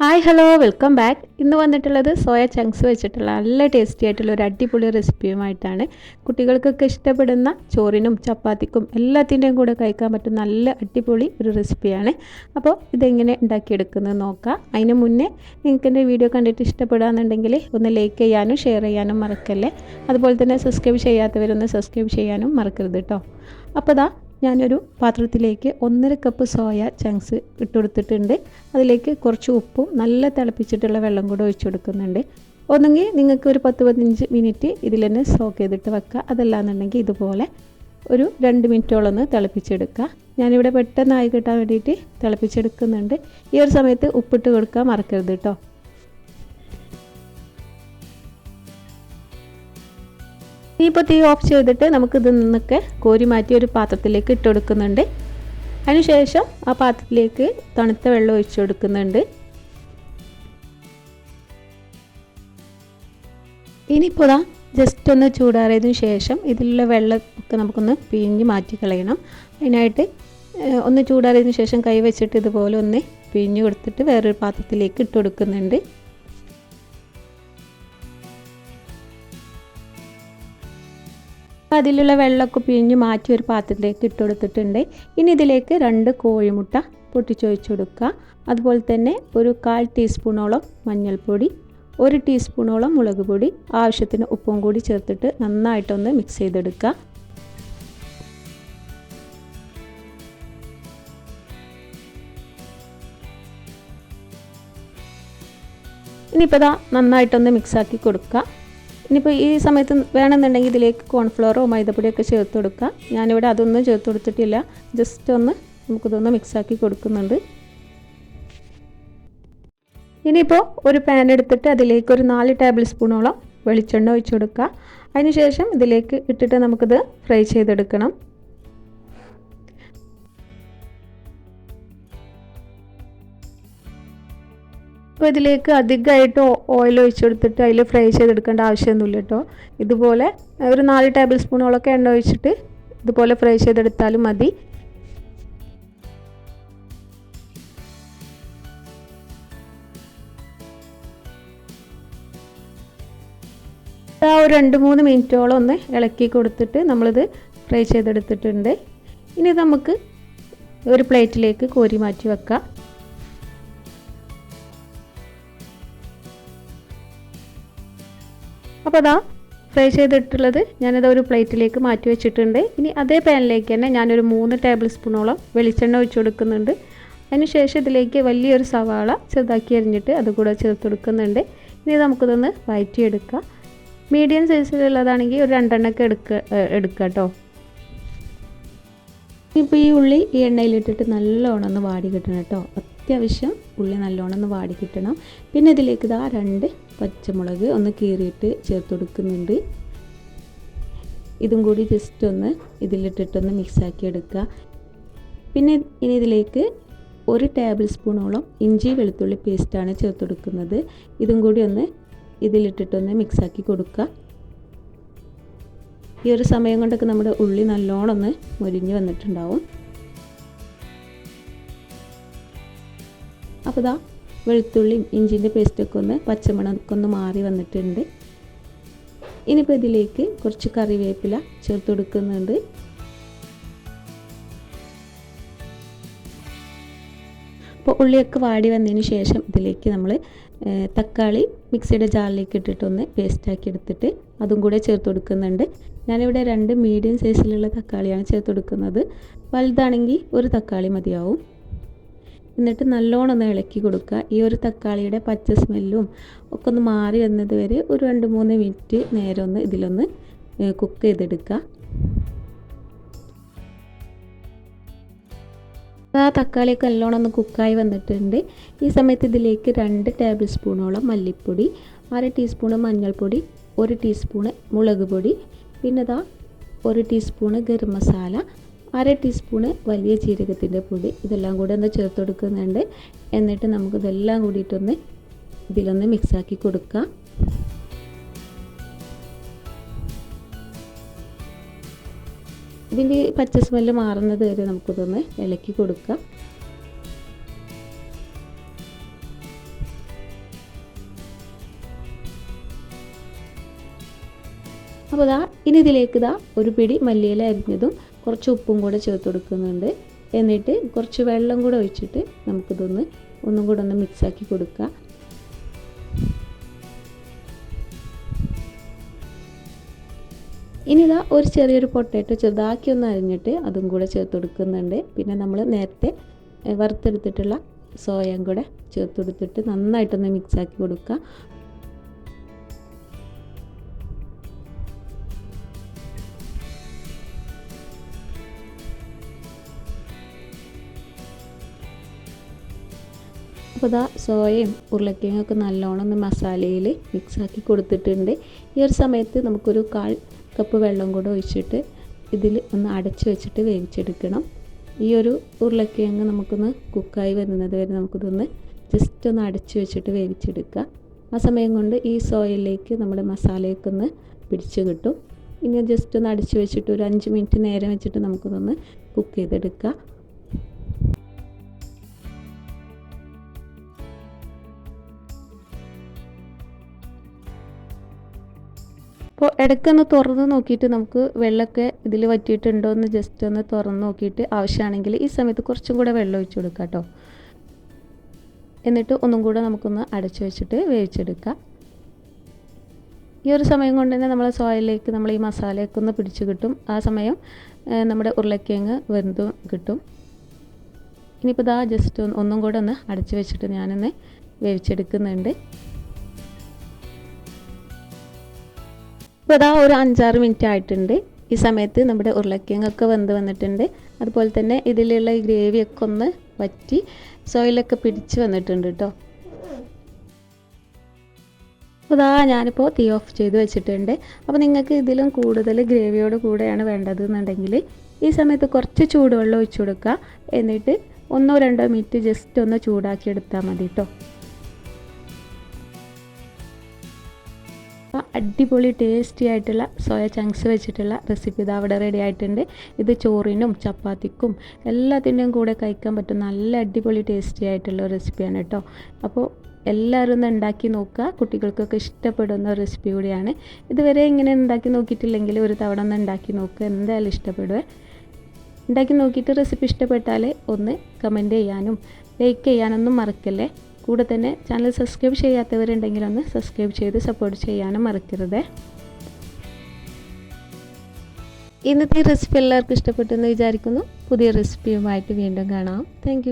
Hi hello welcome back. ഇന്ന് വന്നിട്ടുള്ളത് soya chunks വെച്ചിട്ടുള്ള നല്ല ടേസ്റ്റി ആയിട്ടുള്ള ഒരു അടിപൊളി റെസിപ്പിയുമായിട്ടാണ്. കുട്ടികൾക്കൊക്കെ ഇഷ്ടപ്പെടുന്ന ചോറിനും ചപ്പാത്തിക്കും എല്ലാത്തിൻ്റെയും കൂടെ കഴിക്കാൻ പറ്റും നല്ല അടിപൊളി ഒരു റെസിപ്പിയാണ്. അപ്പോൾ ഇതെങ്ങനെ ഉണ്ടാക്കിയെടുക്കുന്നത് നോക്കാം. അതിന് മുന്നേ നിങ്ങൾക്ക് എൻ്റെ വീഡിയോ കണ്ടിട്ട് ഇഷ്ടപ്പെടുകയാണെന്നുണ്ടെങ്കിൽ ഒന്ന് ലൈക്ക് ചെയ്യാനും ഷെയർ ചെയ്യാനും മറക്കല്ലേ. അതുപോലെ തന്നെ സബ്സ്ക്രൈബ് ചെയ്യാത്തവരൊന്ന് സബ്സ്ക്രൈബ് ചെയ്യാനും മറക്കരുത് കേട്ടോ. അപ്പോൾ ഞാനൊരു പാത്രത്തിലേക്ക് 1.5 കപ്പ് സോയ ചങ്ക്സ് ഇട്ട് കൊടുത്തിട്ടുണ്ട്. അതിലേക്ക് കുറച്ച് ഉപ്പും നല്ല തിളപ്പിച്ചിട്ടുള്ള വെള്ളം കൂടെ ഒഴിച്ചു കൊടുക്കുന്നുണ്ട്. ഒന്നെങ്കിൽ നിങ്ങൾക്ക് ഒരു 10-15 മിനിറ്റ് ഇതിൽ തന്നെ സോക്ക് ചെയ്തിട്ട് വെക്കുക. അതല്ലാന്നുണ്ടെങ്കിൽ ഇതുപോലെ ഒരു 2 മിനിറ്റോളം ഒന്ന് തിളപ്പിച്ചെടുക്കുക. ഞാനിവിടെ പെട്ടെന്നായി കിട്ടാൻ വേണ്ടിയിട്ട് തിളപ്പിച്ചെടുക്കുന്നുണ്ട്. ഈ ഒരു സമയത്ത് ഉപ്പിട്ട് കൊടുക്കാൻ മറക്കരുത് കേട്ടോ. ഇനിയിപ്പോൾ തീ ഓഫ് ചെയ്തിട്ട് നമുക്കിത് നിന്നൊക്കെ കോരി മാറ്റി ഒരു പാത്രത്തിലേക്ക് ഇട്ട് കൊടുക്കുന്നുണ്ട്. അതിനുശേഷം ആ പാത്രത്തിലേക്ക് തണുത്ത വെള്ളം ഒഴിച്ചു കൊടുക്കുന്നുണ്ട്. ഇനിയിപ്പോൾ ജസ്റ്റ് ഒന്ന് ചൂടാറിയതിന് ശേഷം ഇതിലുള്ള വെള്ളം ഒക്കെ നമുക്കൊന്ന് പിഴിഞ്ഞ് മാറ്റി കളയണം. അതിനായിട്ട് ഒന്ന് ചൂടാറിയതിന് ശേഷം കൈ വെച്ചിട്ട് ഇതുപോലെ ഒന്ന് പിഴിഞ്ഞ് കൊടുത്തിട്ട് വേറൊരു പാത്രത്തിലേക്ക് ഇട്ട് കൊടുക്കുന്നുണ്ട്. അതിലുള്ള വെള്ളമൊക്കെ പിഴിഞ്ഞ് മാറ്റി ഒരു പാത്രത്തിലേക്ക് ഇട്ട് കൊടുത്തിട്ടുണ്ട്. ഇനി ഇതിലേക്ക് 2 കോഴിമുട്ട പൊട്ടിച്ചൊഴിച്ച് കൊടുക്കുക. അതുപോലെ തന്നെ ഒരു 1/4 ടീസ്പൂണോളം മഞ്ഞൾപ്പൊടി, 1 ടീസ്പൂണോളം മുളക് പൊടി, ആവശ്യത്തിന് ഉപ്പും കൂടി ചേർത്തിട്ട് നന്നായിട്ടൊന്ന് മിക്സ് ചെയ്തെടുക്കുക. ഇനിയിപ്പോൾ നന്നായിട്ടൊന്ന് മിക്സാക്കി കൊടുക്കുക. ഇനിയിപ്പോൾ ഈ സമയത്ത് വേണമെന്നുണ്ടെങ്കിൽ ഇതിലേക്ക് കോൺഫ്ലവറോ മൈദപ്പൊടിയൊക്കെ ചേർത്ത് കൊടുക്കുക. ഞാനിവിടെ അതൊന്നും ചേർത്ത് കൊടുത്തിട്ടില്ല. ജസ്റ്റ് ഒന്ന് നമുക്കിതൊന്ന് മിക്സാക്കി കൊടുക്കുന്നുണ്ട്. ഇനിയിപ്പോൾ ഒരു പാൻ എടുത്തിട്ട് അതിലേക്ക് ഒരു 4 ടേബിൾ സ്പൂണോളം വെളിച്ചെണ്ണ ഒഴിച്ച് കൊടുക്കുക. അതിനുശേഷം ഇതിലേക്ക് ഇട്ടിട്ട് നമുക്കിത് ഫ്രൈ ചെയ്തെടുക്കണം. അപ്പോൾ ഇതിലേക്ക് അധികമായിട്ട് ഓയിൽ ഒഴിച്ച് കൊടുത്തിട്ട് അതിൽ ഫ്രൈ ചെയ്തെടുക്കേണ്ട ആവശ്യമൊന്നുമില്ല കേട്ടോ. ഇതുപോലെ ഒരു 4 ടേബിൾ സ്പൂണോളൊക്കെ എണ്ണ ഒഴിച്ചിട്ട് ഇതുപോലെ ഫ്രൈ ചെയ്തെടുത്താലും മതി. ഒരു 2-3 മിനിറ്റോളം ഒന്ന് ഇളക്കി കൊടുത്തിട്ട് നമ്മളിത് ഫ്രൈ ചെയ്തെടുത്തിട്ടുണ്ട്. ഇനി നമുക്ക് ഒരു പ്ലേറ്റിലേക്ക് കോരി മാറ്റി വെക്കാം. അപ്പോൾ ഫ്രൈ ചെയ്തിട്ടുള്ളത് ഞാനത് ഒരു പ്ലേറ്റിലേക്ക് മാറ്റി വെച്ചിട്ടുണ്ട്. ഇനി അതേ പാനിലേക്ക് തന്നെ ഞാനൊരു 3 ടേബിൾ സ്പൂണോളം വെളിച്ചെണ്ണ ഒഴിച്ച് കൊടുക്കുന്നുണ്ട്. അതിനുശേഷം ഇതിലേക്ക് വലിയൊരു സവാള ചെറുതാക്കി അരിഞ്ഞിട്ട് അതുകൂടെ ചേർത്ത് കൊടുക്കുന്നുണ്ട്. ഇനി നമുക്കിതൊന്ന് വഴറ്റിയെടുക്കാം. മീഡിയം സൈസിലുള്ളതാണെങ്കിൽ ഒരു 2 എണ്ണമൊക്കെ എടുക്കുക കേട്ടോ. ഇപ്പോൾ ഈ ഉള്ളി ഈ എണ്ണയിലിട്ടിട്ട് നല്ലോണം ഒന്ന് വാടി കിട്ടണം കേട്ടോ. അത്യാവശ്യം ഉള്ളി നല്ലോണം ഒന്ന് വാടി കിട്ടണം. പിന്നെ ഇതിലേക്ക് 2 പച്ചമുളക് ഒന്ന് കീറിയിട്ട് ചേർത്ത് കൊടുക്കുന്നുണ്ട്. ഇതും കൂടി ജസ്റ്റ് ഒന്ന് ഇതിലിട്ടിട്ടൊന്ന് മിക്സാക്കി എടുക്കുക. പിന്നെ ഇനി ഇതിലേക്ക് 1 ടേബിൾ സ്പൂണോളം ഇഞ്ചി വെളുത്തുള്ളി പേസ്റ്റാണ് ചേർത്ത് കൊടുക്കുന്നത്. ഇതും കൂടി ഒന്ന് ഇതിലിട്ടിട്ടൊന്ന് മിക്സാക്കി കൊടുക്കുക. ഈ ഒരു സമയം കൊണ്ടൊക്കെ നമ്മുടെ ഉള്ളി നല്ലോണം ഒന്ന് മൊരിഞ്ഞ് വന്നിട്ടുണ്ടാവും. അപ്പോൾ വെളുത്തുള്ളിയും ഇഞ്ചിൻ്റെ പേസ്റ്റൊക്കെ ഒന്ന് പച്ചമണമൊക്കെ ഒന്ന് മാറി വന്നിട്ടുണ്ട്. ഇനിയിപ്പോൾ ഇതിലേക്ക് കുറച്ച് കറിവേപ്പില ചേർത്ത് കൊടുക്കുന്നുണ്ട്. അപ്പോൾ ഉള്ളിയൊക്കെ വാടി വന്നതിന് ശേഷം ഇതിലേക്ക് നമ്മൾ തക്കാളി മിക്സിയുടെ ജാറിലേക്ക് ഇട്ടിട്ടൊന്ന് പേസ്റ്റാക്കി എടുത്തിട്ട് അതും കൂടെ ചേർത്ത് കൊടുക്കുന്നുണ്ട്. ഞാനിവിടെ 2 മീഡിയം സൈസിലുള്ള തക്കാളിയാണ് ചേർത്ത് കൊടുക്കുന്നത്. വലുതാണെങ്കിൽ ഒരു തക്കാളി മതിയാവും. എന്നിട്ട് നല്ലോണം ഒന്ന് ഇളക്കി കൊടുക്കുക. ഈ ഒരു തക്കാളിയുടെ പച്ച സ്മെല്ലും ഒക്കെ ഒന്ന് മാറി വന്നത് വരെ ഒരു 2-3 മിനിറ്റ് നേരം ഒന്ന് ഇതിലൊന്ന് കുക്ക് ചെയ്തെടുക്കുക. തക്കാളിയൊക്കെ നല്ലോണം ഒന്ന് കുക്കായി വന്നിട്ടുണ്ട്. ഈ സമയത്ത് ഇതിലേക്ക് 2 ടേബിൾ സ്പൂണോളം മല്ലിപ്പൊടി, 1/2 ടീസ്പൂണ് മഞ്ഞൾപ്പൊടി, 1 ടീസ്പൂണ് മുളക് പൊടി, പിന്നെ 1 ടീസ്പൂണ് ഗരം മസാല, 1/2 ടീസ്പൂണ് വലിയ ജീരകത്തിൻ്റെ പൊടി, ഇതെല്ലാം കൂടെ ഒന്ന് ചേർത്ത് കൊടുക്കുന്നുണ്ട്. എന്നിട്ട് നമുക്കിതെല്ലാം കൂടിയിട്ടൊന്ന് ഇതിലൊന്ന് മിക്സാക്കി കൊടുക്കാം. ഇതിൻ്റെ പച്ച സ്മെല്ല് മാറുന്നത് വരെ നമുക്കിതൊന്ന് ഇളക്കി കൊടുക്കാം. അപ്പോൾ ഇനി ഇതിലേക്ക് ഒരു പിടി മല്ലിയില അരിഞ്ഞതും കുറച്ച് ഉപ്പും കൂടെ ചേർത്ത് കൊടുക്കുന്നുണ്ട്. എന്നിട്ട് കുറച്ച് വെള്ളം കൂടെ ഒഴിച്ചിട്ട് നമുക്കിതൊന്ന് ഒന്നും കൂടെ ഒന്ന് മിക്സാക്കി കൊടുക്കുക. ഇനി ഒരു ചെറിയൊരു പൊട്ടാറ്റോ ചെറുതാക്കി ഒന്ന് അരിഞ്ഞിട്ട് അതും കൂടെ ചേർത്ത് കൊടുക്കുന്നുണ്ട്. പിന്നെ നമ്മൾ നേരത്തെ വറുത്തെടുത്തിട്ടുള്ള സോയയും കൂടെ ചേർത്ത് കൊടുത്തിട്ട് നന്നായിട്ടൊന്ന് മിക്സാക്കി കൊടുക്കുക. അപ്പോൾ സോയയും ഉരുളക്കിഴങ്ങും ഒക്കെ നല്ലോണം ഒന്ന് മസാലയിൽ മിക്സാക്കി കൊടുത്തിട്ടുണ്ട്. ഈ ഒരു സമയത്ത് നമുക്കൊരു 1/4 കപ്പ് വെള്ളം കൂടെ ഒഴിച്ചിട്ട് ഇതിൽ ഒന്ന് അടച്ച് വെച്ചിട്ട് വേവിച്ചെടുക്കണം. ഈ ഒരു ഉരുളക്കിഴങ്ങ് നമുക്കൊന്ന് കുക്കായി വരുന്നത് വരെ നമുക്കിതൊന്ന് ജസ്റ്റ് ഒന്ന് അടച്ച് വെച്ചിട്ട് വേവിച്ചെടുക്കുക. ആ സമയം കൊണ്ട് ഈ സോയയിലേക്ക് നമ്മുടെ മസാലയൊക്കെ ഒന്ന് പിടിച്ച് കിട്ടും. ഇനി ജസ്റ്റ് ഒന്ന് അടച്ച് വെച്ചിട്ട് ഒരു 5 മിനിറ്റ് നേരം വെച്ചിട്ട് നമുക്കിതൊന്ന് കുക്ക് ചെയ്തെടുക്കുക. അപ്പോൾ ഇടയ്ക്കൊന്ന് തുറന്ന് നോക്കിയിട്ട് നമുക്ക് വെള്ളമൊക്കെ ഇതിൽ വറ്റിയിട്ടുണ്ടോ എന്ന് ജസ്റ്റ് ഒന്ന് തുറന്ന് നോക്കിയിട്ട് ആവശ്യമാണെങ്കിൽ ഈ സമയത്ത് കുറച്ചും കൂടെ വെള്ളം ഒഴിച്ച് കൊടുക്കുക കേട്ടോ. എന്നിട്ട് ഒന്നും കൂടെ നമുക്കൊന്ന് അടച്ചു വെച്ചിട്ട് വേവിച്ചെടുക്കാം. ഈ ഒരു സമയം കൊണ്ട് തന്നെ നമ്മൾ സോയിലേക്ക് നമ്മൾ ഈ മസാലയൊക്കെ ഒന്ന് പിടിച്ച് കിട്ടും. ആ സമയം നമ്മുടെ ഉരുളക്കിഴങ്ങ് വെന്തും കിട്ടും. ഇനിയിപ്പോൾ ജസ്റ്റ് ഒന്നും കൂടെ ഒന്ന് അടച്ചു വെച്ചിട്ട് ഞാനൊന്ന് വേവിച്ചെടുക്കുന്നുണ്ട്. ഇപ്പോൾ ഒരു 5-6 മിനിറ്റ് ആയിട്ടുണ്ട്. ഈ സമയത്ത് നമ്മുടെ ഉരുളക്കിഴങ്ങൊക്കെ വെന്ത് വന്നിട്ടുണ്ട്. അതുപോലെ തന്നെ ഇതിലുള്ള ഈ ഗ്രേവിയൊക്കെ ഒന്ന് വറ്റി സോയിലൊക്കെ പിടിച്ച് വന്നിട്ടുണ്ട് കേട്ടോ. അപ്പോൾ ഞാനിപ്പോൾ തീ ഓഫ് ചെയ്ത് വെച്ചിട്ടുണ്ട്. അപ്പോൾ നിങ്ങൾക്ക് ഇതിലും കൂടുതൽ ഗ്രേവിയോട് കൂടെയാണ് വേണ്ടതെന്നുണ്ടെങ്കിൽ ഈ സമയത്ത് കുറച്ച് ചൂടുവെള്ളം ഒഴിച്ചു കൊടുക്കുക. എന്നിട്ട് 1-2 മിനിറ്റ് ജസ്റ്റ് ഒന്ന് ചൂടാക്കി എടുത്താൽ മതി കേട്ടോ. അടിപൊളി ടേസ്റ്റി ആയിട്ടുള്ള സോയ ചങ്ക്സ് വെച്ചിട്ടുള്ള റെസിപ്പി അവിടെ റെഡി ആയിട്ടുണ്ട്. ഇത് ചോറിനും ചപ്പാത്തിക്കും എല്ലാത്തിൻ്റെയും കൂടെ കഴിക്കാൻ പറ്റും നല്ല അടിപൊളി ടേസ്റ്റി ആയിട്ടുള്ള റെസിപ്പിയാണ് കേട്ടോ. അപ്പോൾ എല്ലാവരും ഒന്ന് ഉണ്ടാക്കി നോക്കുക. കുട്ടികൾക്കൊക്കെ ഇഷ്ടപ്പെടുന്ന റെസിപ്പി കൂടിയാണ്. ഇതുവരെ ഇങ്ങനെ ഉണ്ടാക്കി നോക്കിയിട്ടില്ലെങ്കിൽ ഒരു തവണ ഒന്ന് ഉണ്ടാക്കി നോക്കുക, എന്തായാലും ഇഷ്ടപ്പെടുക. ഉണ്ടാക്കി നോക്കിയിട്ട് റെസിപ്പി ഇഷ്ടപ്പെട്ടാൽ ഒന്ന് കമൻറ്റ് ചെയ്യാനും ലൈക്ക് ചെയ്യാനൊന്നും മറക്കല്ലേ. കൂടെ തന്നെ ചാനൽ സബ്സ്ക്രൈബ് ചെയ്യാത്തവരുണ്ടെങ്കിൽ ഒന്ന് സബ്സ്ക്രൈബ് ചെയ്ത് സപ്പോർട്ട് ചെയ്യാനും മറക്കരുത്. ഇന്നത്തെ റെസിപ്പി എല്ലാവർക്കും ഇഷ്ടപ്പെട്ടെന്ന് വിചാരിക്കുന്നു. പുതിയ റെസിപ്പിയുമായിട്ട് വീണ്ടും കാണാം. താങ്ക്